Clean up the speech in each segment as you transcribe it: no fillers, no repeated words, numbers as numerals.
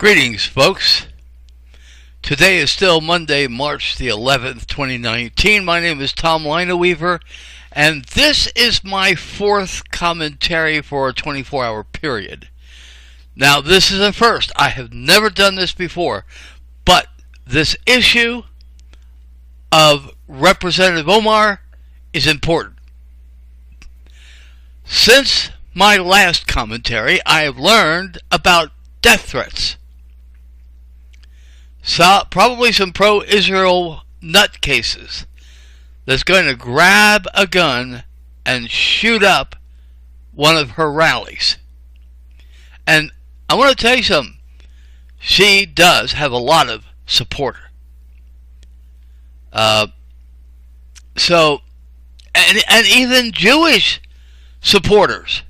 Greetings, folks. Today is still Monday, March the 11th, 2019. My name is Tom Lineweaver, and this is my fourth commentary for a 24-hour period. Now, this is a first. I have never done this before, but this issue of Representative Omar is important. Since my last commentary, I have learned about death threats. So, probably some pro-Israel nutcases that's going to grab a gun and shoot up one of her rallies. And I want to tell you something. She does have a lot of support. And even Jewish supporters.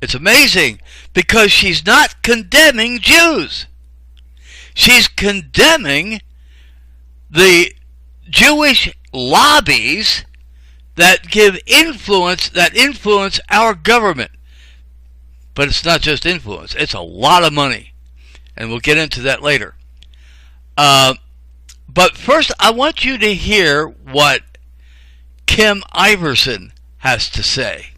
It's amazing because she's not condemning Jews. She's condemning the Jewish lobbies that influence our government. But it's not just influence, it's a lot of money. And we'll get into that later. But first, I want you to hear what Kim Iverson has to say.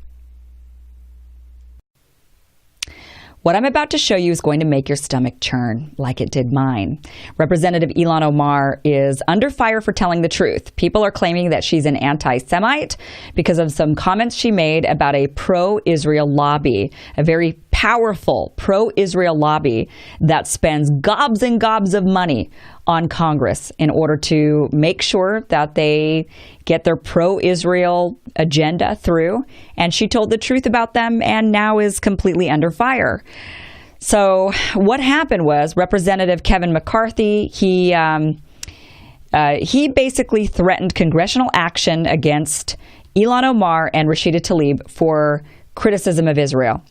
What I'm about to show you is going to make your stomach churn, like it did mine. Representative Ilhan Omar is under fire for telling the truth. People are claiming that she's an anti-Semite because of some comments she made about a pro-Israel lobby, a very powerful pro-Israel lobby that spends gobs and gobs of money on Congress in order to make sure that they get their pro-Israel agenda through. And she told the truth about them and now is completely under fire. So what happened was Representative Kevin McCarthy, he basically threatened congressional action against Ilhan Omar and Rashida Tlaib for criticism of Israel.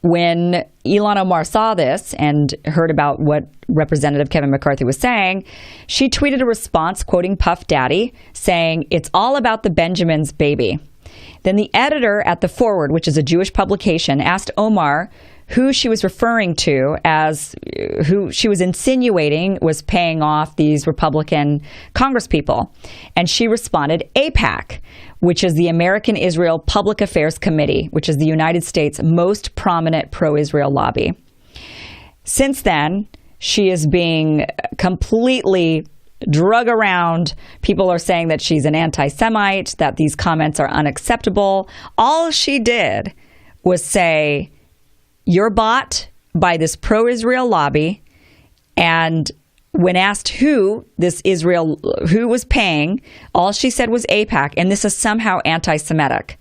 When Ilhan Omar saw this and heard about what Representative Kevin McCarthy was saying, she tweeted a response quoting Puff Daddy, saying, "It's all about the Benjamins, baby." Then the editor at The Forward, which is a Jewish publication, asked Omar who she was referring to as who she was insinuating was paying off these Republican congresspeople. And she responded, AIPAC, which is the American Israel Public Affairs Committee, which is the United States' most prominent pro-Israel lobby. Since then, she is being completely drug around. People are saying that she's an anti-Semite, that these comments are unacceptable. All she did was say, "You're bought by this pro-Israel lobby," and when asked who was paying, all she said was AIPAC, and this is somehow anti-Semitic.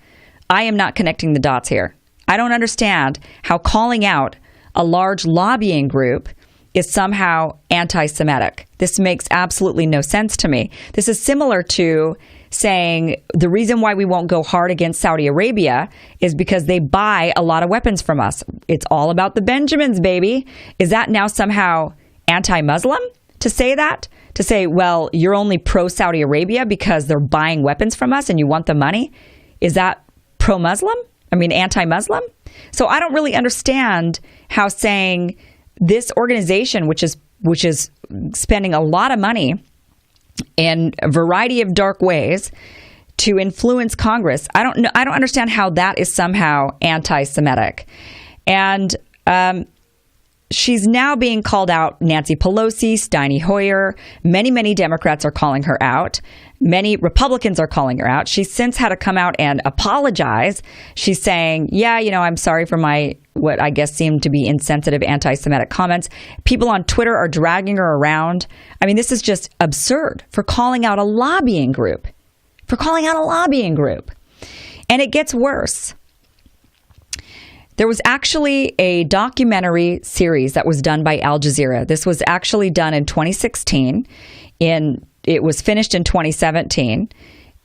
I am not connecting the dots here. I don't understand how calling out a large lobbying group is somehow anti-Semitic. This makes absolutely no sense to me. This is similar to saying the reason why we won't go hard against Saudi Arabia is because they buy a lot of weapons from us. It's all about the Benjamins, baby. Is that now somehow anti-Muslim to say that? To say, well, you're only pro-Saudi Arabia because they're buying weapons from us and you want the money? Is that pro-Muslim? I mean, anti-Muslim? So I don't really understand how saying this organization, which is spending a lot of money in a variety of dark ways to influence Congress, I don't understand how that is somehow anti-Semitic. And she's now being called out. Nancy Pelosi, Steny Hoyer, many Democrats are calling her out. Many Republicans are calling her out. She's since had to come out and apologize. She's saying, I'm sorry for my, what I guess seemed to be insensitive anti-Semitic comments. People on Twitter are dragging her around. I mean, this is just absurd for calling out a lobbying group. And it gets worse. There was actually a documentary series that was done by Al Jazeera. This was actually done in 2016. It was finished in 2017.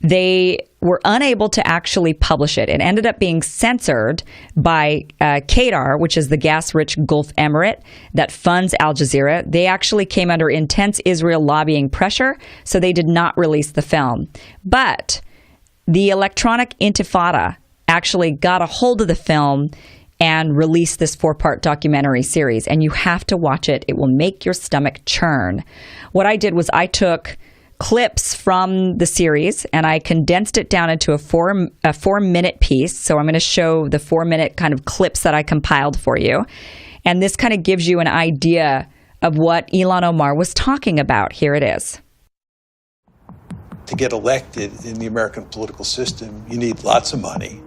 They were unable to actually publish it. It ended up being censored by Qatar, which is the gas-rich Gulf Emirate that funds Al Jazeera. They actually came under intense Israel lobbying pressure, so they did not release the film. But the Electronic Intifada actually got a hold of the film and release this 4-part documentary series. And you have to watch it. It will make your stomach churn. What I did was I took clips from the series and I condensed it down into a 4-minute piece. So I'm going to show the 4-minute kind of clips that I compiled for you. And this kind of gives you an idea of what Ilhan Omar was talking about. Here it is. To get elected in the American political system, you need lots of money.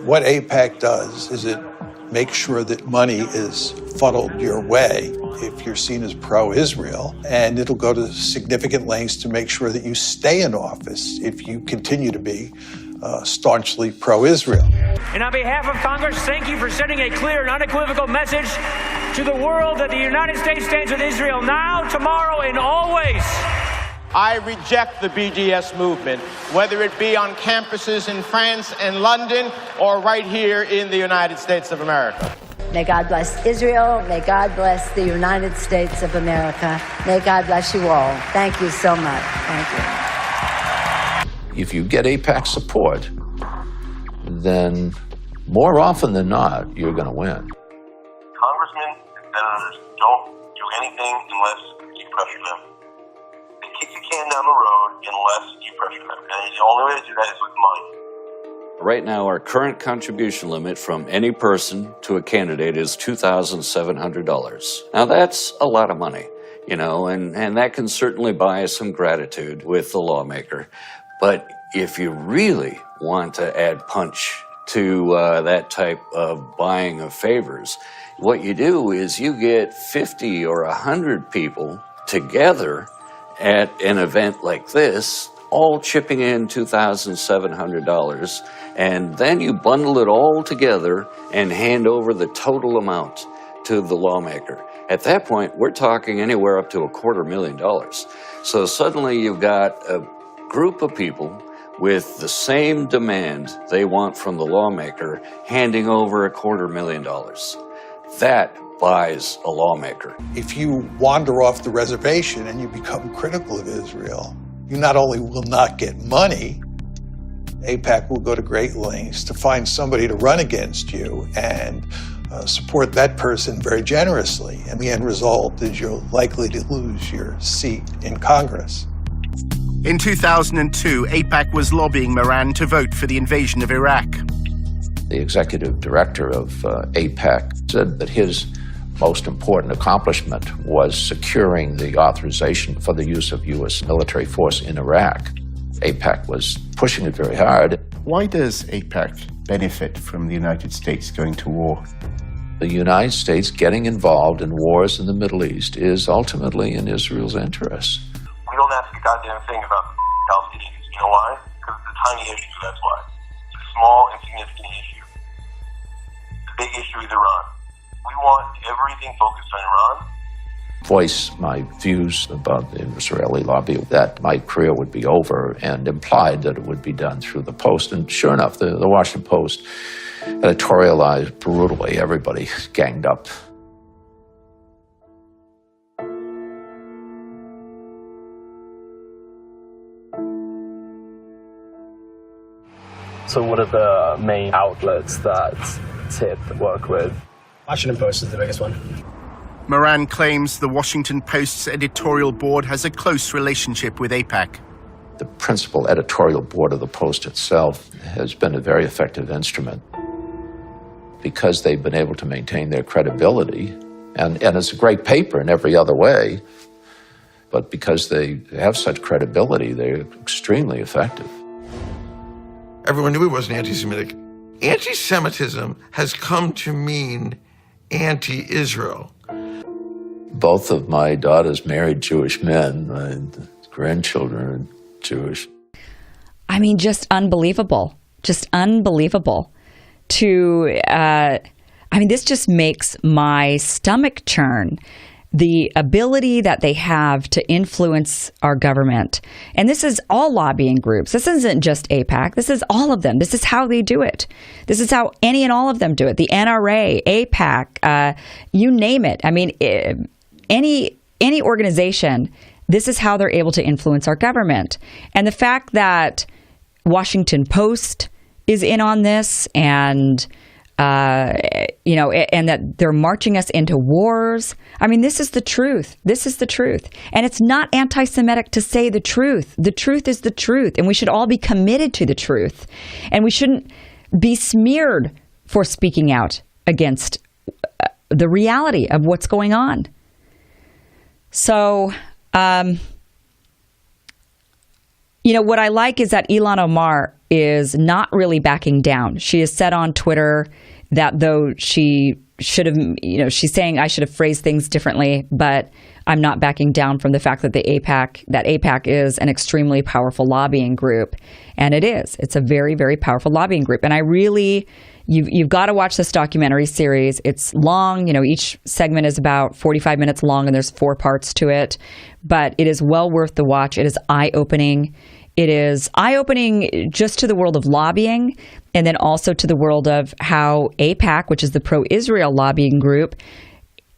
What AIPAC does is it makes sure that money is funneled your way if you're seen as pro-Israel, and it'll go to significant lengths to make sure that you stay in office if you continue to be staunchly pro-Israel. And on behalf of Congress, thank you for sending a clear and unequivocal message to the world that the United States stands with Israel now, tomorrow, and always. I reject the BDS movement, whether it be on campuses in France and London or right here in the United States of America. May God bless Israel. May God bless the United States of America. May God bless you all. Thank you so much. Thank you. If you get AIPAC support, then more often than not, you're going to win. Congressmen and senators don't do anything unless you pressure them. They kick the can down the road unless you pressure them. And the only way to do that is with money. Right now, our current contribution limit from any person to a candidate is $2,700. Now, that's a lot of money, you know, and that can certainly buy some gratitude with the lawmaker. But if you really want to add punch to that type of buying of favors, what you do is you get 50 or 100 people together at an event like this, all chipping in $2,700, and then you bundle it all together and hand over the total amount to the lawmaker. At that point, we're talking anywhere up to $250,000. So suddenly you've got a group of people with the same demand they want from the lawmaker handing over $250,000. That buys a lawmaker. If you wander off the reservation and you become critical of Israel, you not only will not get money, AIPAC will go to great lengths to find somebody to run against you and support that person very generously. And the end result is you're likely to lose your seat in Congress. In 2002, AIPAC was lobbying Moran to vote for the invasion of Iraq. The executive director of AIPAC said that his most important accomplishment was securing the authorization for the use of U.S. military force in Iraq. AIPAC was pushing it very hard. Why does AIPAC benefit from the United States going to war? The United States getting involved in wars in the Middle East is ultimately in Israel's interests. We don't ask a goddamn thing about Palestinians. You know why? Because it's a tiny issue, that's why. It's a small, insignificant issue. The big issue is Iran. We want everything focused on Iran. Voice my views about the Israeli lobby, that my career would be over, and implied that it would be done through the Post. And sure enough, the Washington Post editorialized brutally. Everybody ganged up. So what are the main outlets that TIP work with? Washington Post is the biggest one. Moran claims the Washington Post's editorial board has a close relationship with AIPAC. The principal editorial board of the Post itself has been a very effective instrument because they've been able to maintain their credibility. And it's a great paper in every other way, but because they have such credibility, they're extremely effective. Everyone knew he wasn't anti-Semitic. Anti-Semitism has come to mean anti-Israel. Both of my daughters married Jewish men. My grandchildren are Jewish. I mean, just unbelievable. Just unbelievable. This just makes my stomach churn. The ability that they have to influence our government. And this is all lobbying groups. This isn't just AIPAC. This is all of them. This is how they do it. This is how any and all of them do it. The NRA, AIPAC, you name it. I mean, any organization, this is how they're able to influence our government. And the fact that Washington Post is in on this and and that they're marching us into wars. I mean, this is the truth. This is the truth. And it's not anti-Semitic to say the truth. The truth is the truth, and we should all be committed to the truth. And we shouldn't be smeared for speaking out against the reality of what's going on. So, what I like is that Ilhan Omar is not really backing down. She has said on Twitter that though she should have, she's saying I should have phrased things differently, but I'm not backing down from the fact that AIPAC is an extremely powerful lobbying group. And it is. It's a very, very powerful lobbying group. And I really, you've got to watch this documentary series. It's long. Each segment is about 45 minutes long, and there's 4 parts to it. But it is well worth the watch. It is eye-opening. It is eye-opening just to the world of lobbying, and then also to the world of how AIPAC, which is the pro-Israel lobbying group,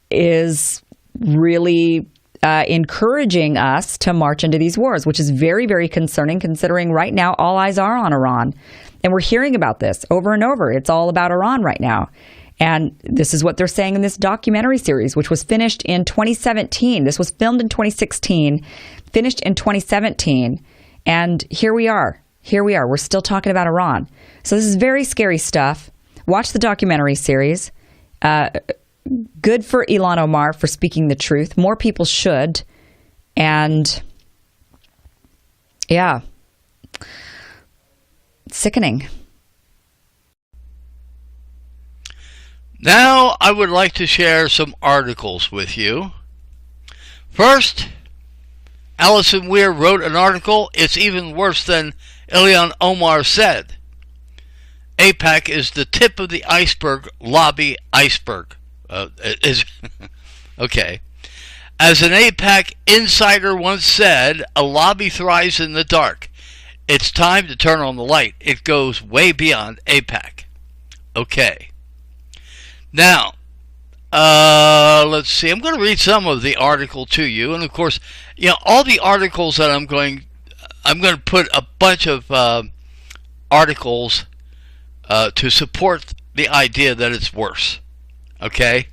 is really encouraging us to march into these wars, which is very, very concerning considering right now all eyes are on Iran. And we're hearing about this over and over. It's all about Iran right now. And this is what they're saying in this documentary series, which was finished in 2017. This was filmed in 2016, finished in 2017. And here we are. We're still talking about Iran. So this is very scary stuff. Watch the documentary series. Good for Ilhan Omar for speaking the truth. More people should. And yeah, sickening. Now I would like to share some articles with you. First, Alison Weir wrote an article. It's even worse than Ilhan Omar said. AIPAC is the tip of the iceberg, lobby iceberg. Okay. As an AIPAC insider once said, a lobby thrives in the dark. It's time to turn on the light. It goes way beyond AIPAC. Okay. Now, let's see. I'm going to read some of the article to you, and of course, all the articles that I'm going to put a bunch of articles to support the idea that it's worse. Okay?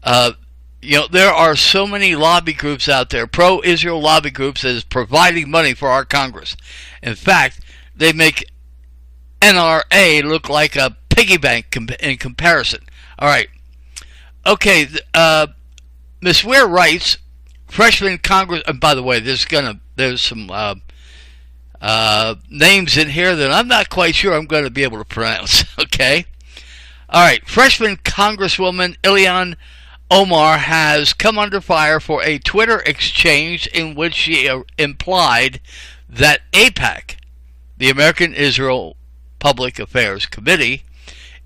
There are so many lobby groups out there, pro-Israel lobby groups, that is providing money for our Congress. In fact, they make NRA look like a piggy bank in comparison. All right. Okay, Ms. Weir writes, freshman Congress, and by the way, there's some names in here that I'm not quite sure I'm going to be able to pronounce. Okay? All right, freshman Congresswoman Ilhan Omar has come under fire for a Twitter exchange in which she implied that AIPAC, the American Israel Public Affairs Committee,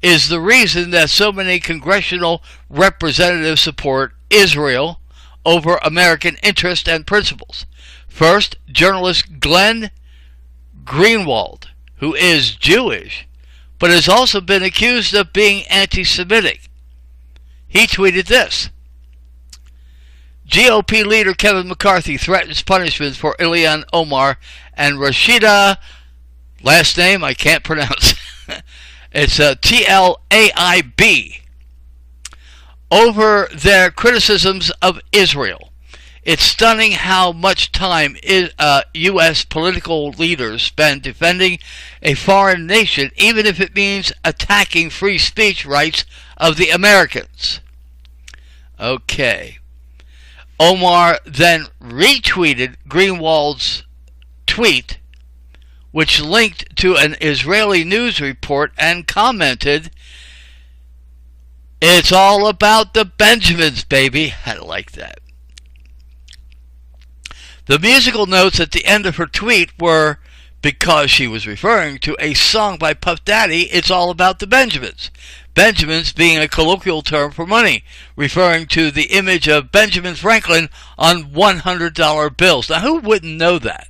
is the reason that so many congressional representatives support Israel over American interests and principles. First, journalist Glenn Greenwald, who is Jewish, but has also been accused of being anti-Semitic. He tweeted this: GOP leader Kevin McCarthy threatens punishment for Ilhan Omar and Rashida, last name I can't pronounce, it's Tlaib, over their criticisms of Israel. It's stunning how much time U.S. political leaders spend defending a foreign nation, even if it means attacking free speech rights of the Americans. Okay. Omar then retweeted Greenwald's tweet, which linked to an Israeli news report, and commented, "It's all about the Benjamins, baby." I like that. The musical notes at the end of her tweet were, because she was referring to a song by Puff Daddy, "It's All About the Benjamins." Benjamins being a colloquial term for money, referring to the image of Benjamin Franklin on $100 bills. Now, who wouldn't know that?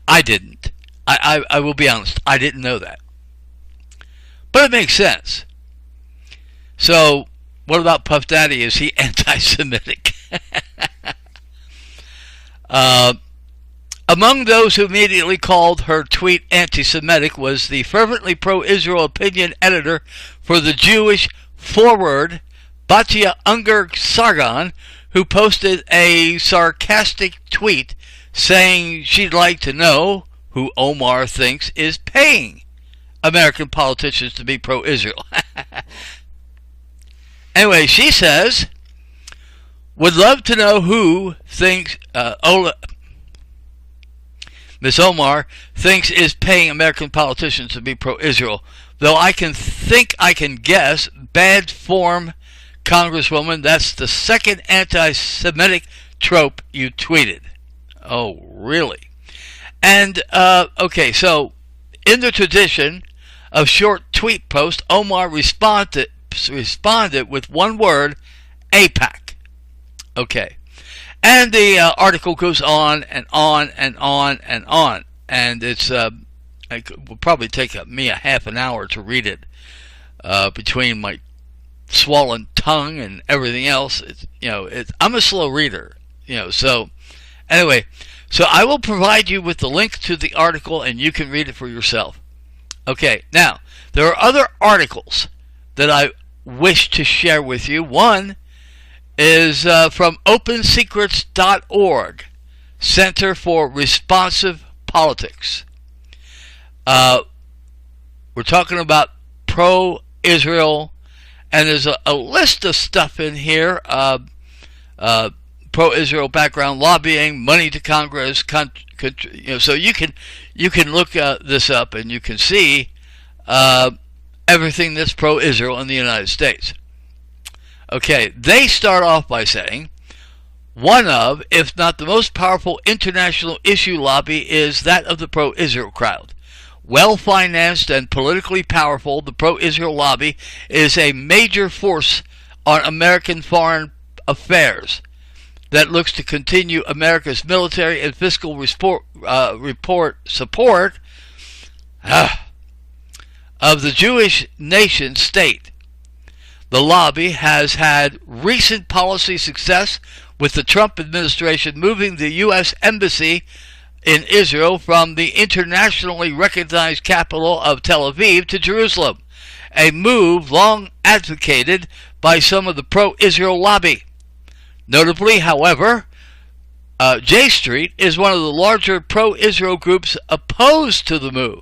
I didn't. I will be honest, I didn't know that. But it makes sense. So, what about Puff Daddy? Is he anti-Semitic? Among those who immediately called her tweet anti-Semitic was the fervently pro-Israel opinion editor for the Jewish Forward, Batya Unger-Sargon, who posted a sarcastic tweet saying she'd like to know who Omar thinks is paying American politicians to be pro-Israel. Anyway, she says, would love to know who thinks Miss Omar thinks is paying American politicians to be pro-Israel. Though I can guess, bad form Congresswoman, that's the second anti-Semitic trope you tweeted. Oh, really? And, okay, so in the tradition of short tweet posts, Omar responded with one word, AIPAC. Okay. And the article goes on and on and on and on. And it's, it will probably take me a half an hour to read it, between my swollen tongue and everything else. I'm a slow reader, so anyway, so I will provide you with the link to the article and you can read it for yourself. Okay, now there are other articles that I wish to share with you. One is from opensecrets.org, Center for Responsive Politics. We're talking about pro-Israel, and there's a list of stuff in here, pro-Israel background lobbying, money to Congress, so you can look this up and you can see everything that's pro-Israel in the United States. Okay, they start off by saying, one of, if not the most powerful international issue lobby is that of the pro-Israel crowd. Well-financed and politically powerful, the pro-Israel lobby is a major force on American foreign affairs that looks to continue America's military and fiscal support of the Jewish nation state. The lobby has had recent policy success, with the Trump administration moving the U.S. Embassy in Israel from the internationally recognized capital of Tel Aviv to Jerusalem, a move long advocated by some of the pro-Israel lobby. Notably, however, J Street is one of the larger pro-Israel groups opposed to the move.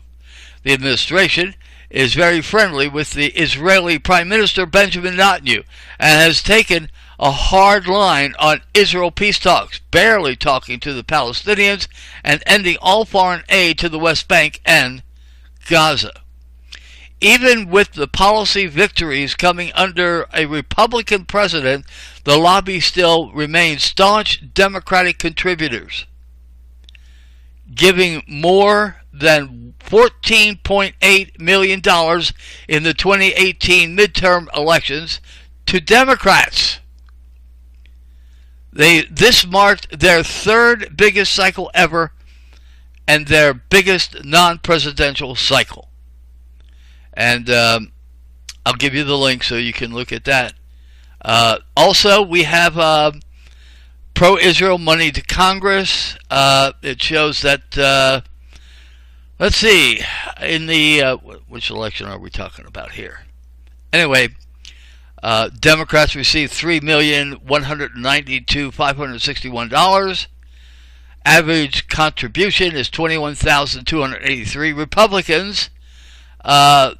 The administration is very friendly with the Israeli Prime Minister Benjamin Netanyahu and has taken a hard line on Israel peace talks, barely talking to the Palestinians and ending all foreign aid to the West Bank and Gaza. Even with the policy victories coming under a Republican president, the lobby still remains staunch Democratic contributors, giving more than $14.8 million in the 2018 midterm elections to Democrats. This marked their third biggest cycle ever and their biggest non-presidential cycle. And I'll give you the link so you can look at that. Also, we have pro-Israel money to Congress. It shows that, let's see, in the, which election are we talking about here? Anyway, Democrats received $3,192,561. Average contribution is $21,283. Republicans, by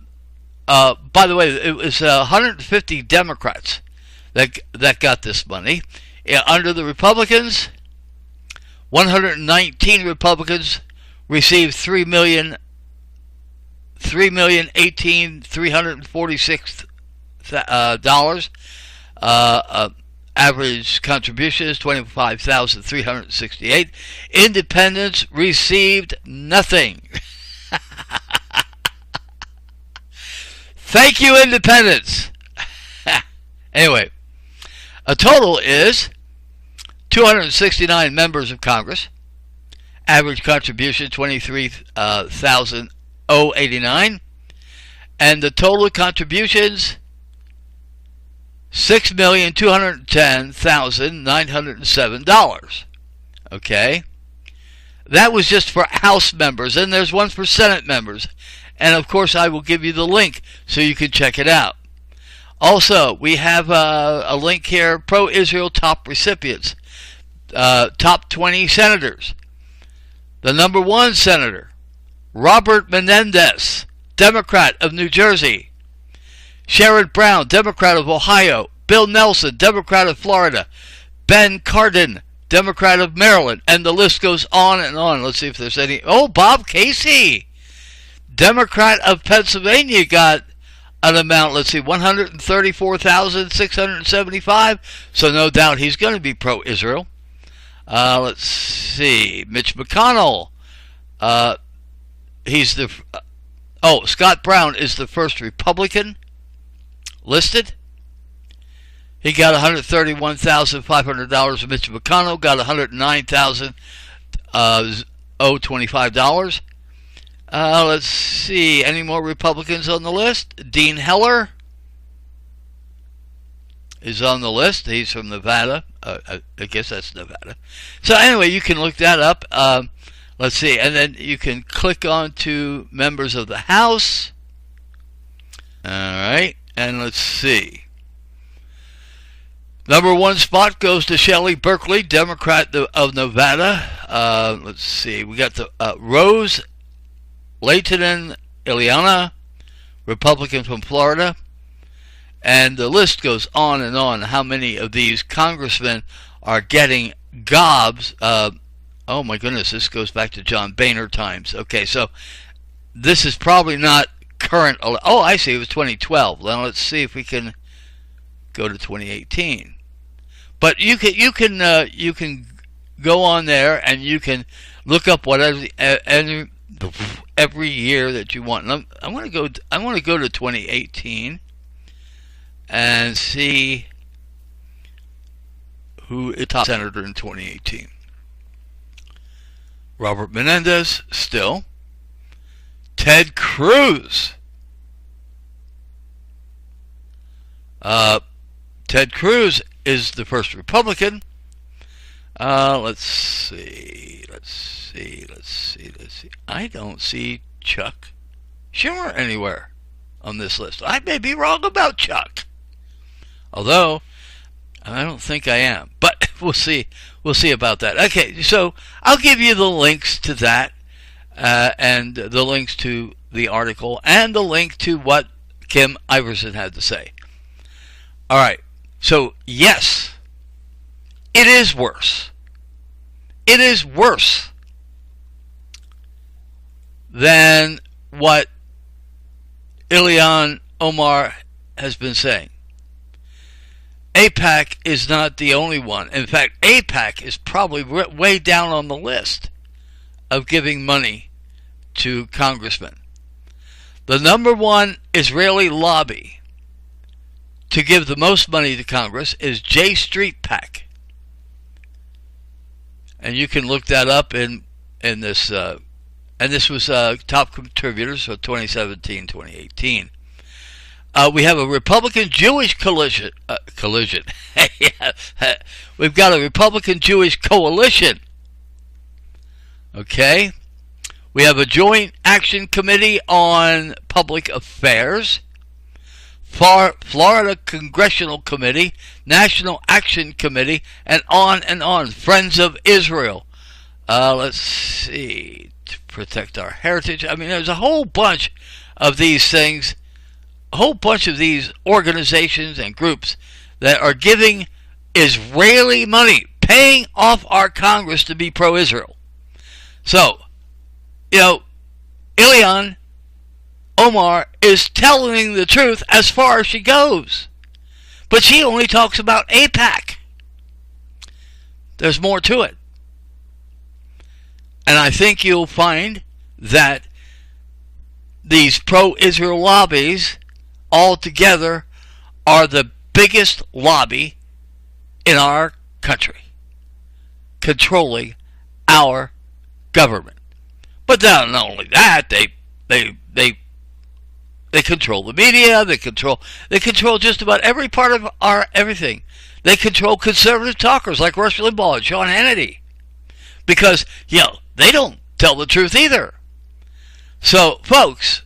the way, it was 150 Democrats that got this money. Under the Republicans, 119 Republicans received $3,018,346. Average contribution is $25,368. Independents received nothing. Thank you, independents. Anyway, a total is 269 members of Congress. Average contribution $23,089, and the total contributions $6,210,907. Okay, That was just for House members, and there's one for Senate members. And of course, I will give you the link so you can check it out. Also, we have a link here, pro-Israel top recipients, top 20 senators. The number one senator, Robert Menendez, Democrat of New Jersey. Sherrod Brown, Democrat of Ohio. Bill Nelson, Democrat of Florida. Ben Cardin, Democrat of Maryland. And the list goes on and on. Let's see if there's any. Oh, Bob Casey, Democrat of Pennsylvania, got an amount. Let's see, 134,675. So no doubt he's going to be pro-Israel. Let's see. Mitch McConnell. Scott Brown is the first Republican listed. He got $131,500. Mitch McConnell got $109,025. Let's see. Any more Republicans on the list? Dean Heller is on the list. He's from Nevada. I guess that's Nevada. So anyway, you can look that up. Let's see. And then you can click on to members of the House. All right. And let's see. Number one spot goes to Shelley Berkeley, Democrat of Nevada. Let's see. We got the Rose Layton Ilhan, Republican from Florida. And the list goes on and on. How many of these congressmen are getting gobs? Oh my goodness, this goes back to John Boehner times. Okay, so this is probably not current. Oh, I see. It was 2012. Now let's see if we can go to 2018. But you can go on there and you can look up whatever every year that you want. I want to go to 2018 and see who is top senator in 2018. Robert Menendez, still. Ted Cruz. Ted Cruz is the first Republican. Let's see. I don't see Chuck Schumer anywhere on this list. I may be wrong about Chuck, although I don't think I am. But we'll see. We'll see about that. Okay, so I'll give you the links to that, and the links to the article, and the link to what Kim Iverson had to say. All right. So, yes, it is worse. It is worse than what Ilhan Omar has been saying. AIPAC is not the only one. In fact, AIPAC is probably way down on the list of giving money to congressmen. The number one Israeli lobby to give the most money to Congress is J Street PAC. And you can look that up in this, and this was top contributors for 2017-2018. We have a Republican-Jewish collision. We've got a Republican-Jewish coalition. Okay? We have a Joint Action Committee on Public Affairs, Florida Congressional Committee, National Action Committee, and on. Friends of Israel. Let's see. To protect our heritage. I mean, there's a whole bunch of these things, a whole bunch of these organizations and groups that are giving Israeli money, paying off our Congress to be pro-Israel. So, Ilhan Omar is telling the truth as far as she goes. But she only talks about AIPAC. There's more to it. And I think you'll find that these pro-Israel lobbies all together are the biggest lobby in our country, controlling our government. But not only that, they control the media. They control just about every part of our everything. They control conservative talkers like Rush Limbaugh and Sean Hannity, because they don't tell the truth either. So, folks,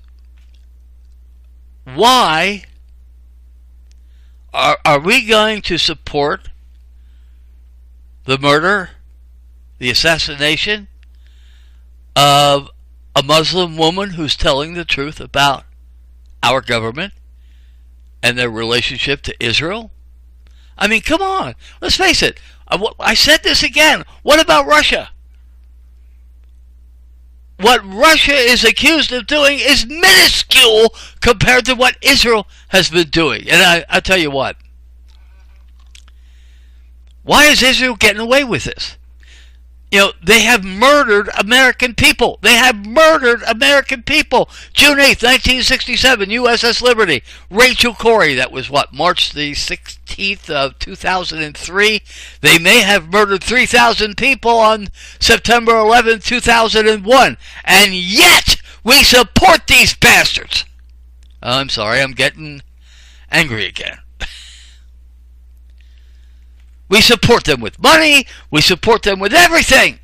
why are we going to support the murder, the assassination of a Muslim woman who's telling the truth about our government and their relationship to Israel? I mean, come on. Let's face it. I said this again. What about Russia? What Russia is accused of doing is minuscule compared to what Israel has been doing. And I tell you what. Why is Israel getting away with this? You know, they have murdered American people. They have murdered American people. June 8th, 1967, USS Liberty. Rachel Corrie, that was what, March the 16th of 2003. They may have murdered 3,000 people on September 11th, 2001. And yet, we support these bastards. I'm sorry, I'm getting angry again. We support them with money. We support them with everything.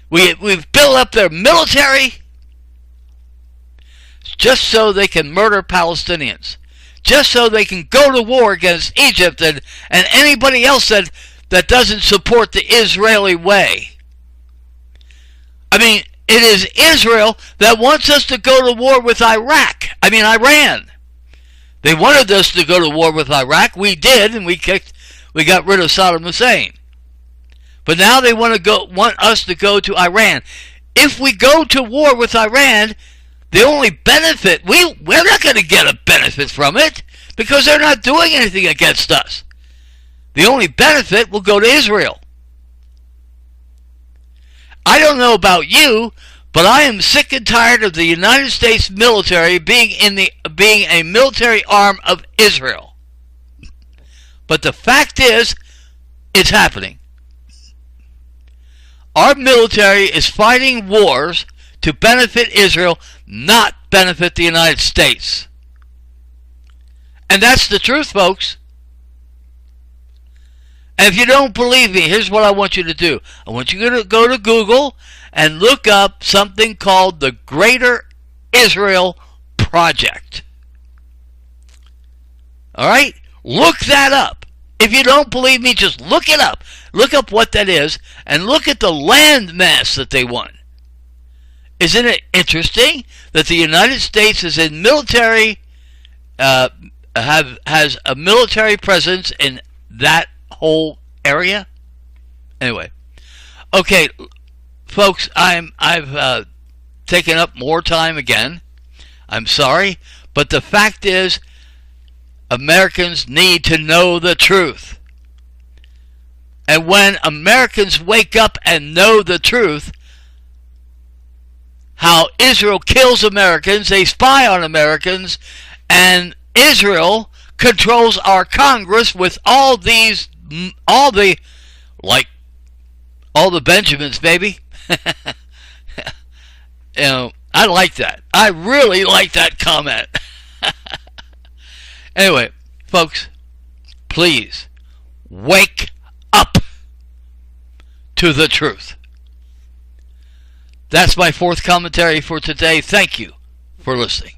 We've built up their military just so they can murder Palestinians. Just so they can go to war against Egypt and anybody else that doesn't support the Israeli way. I mean, it is Israel that wants us to go to war with Iran. They wanted us to go to war with Iraq. We did, and we got rid of Saddam Hussein. But now they want us to go to Iran. If we go to war with Iran, the only benefit, we're not going to get a benefit from it because they're not doing anything against us. The only benefit will go to Israel. I don't know about you, but I am sick and tired of the United States military being a military arm of Israel. But the fact is, it's happening. Our military is fighting wars to benefit Israel, not benefit the United States. And that's the truth, folks. And if you don't believe me, here's what I want you to do. I want you to go to Google and look up something called the Greater Israel Project. All right? Look that up. If you don't believe me, just look it up. Look up what that is and look at the land mass that they want. Isn't it interesting that the United States is in military, has a military presence in that whole area? Anyway, okay, folks, I've taken up more time again. I'm sorry, but the fact is, Americans need to know the truth. And when Americans wake up and know the truth, how Israel kills Americans, they spy on Americans, and Israel controls our Congress with all the Benjamins, baby. You know, I like that. I really like that comment. Anyway, folks, please wake up to the truth. That's my fourth commentary for today. Thank you for listening.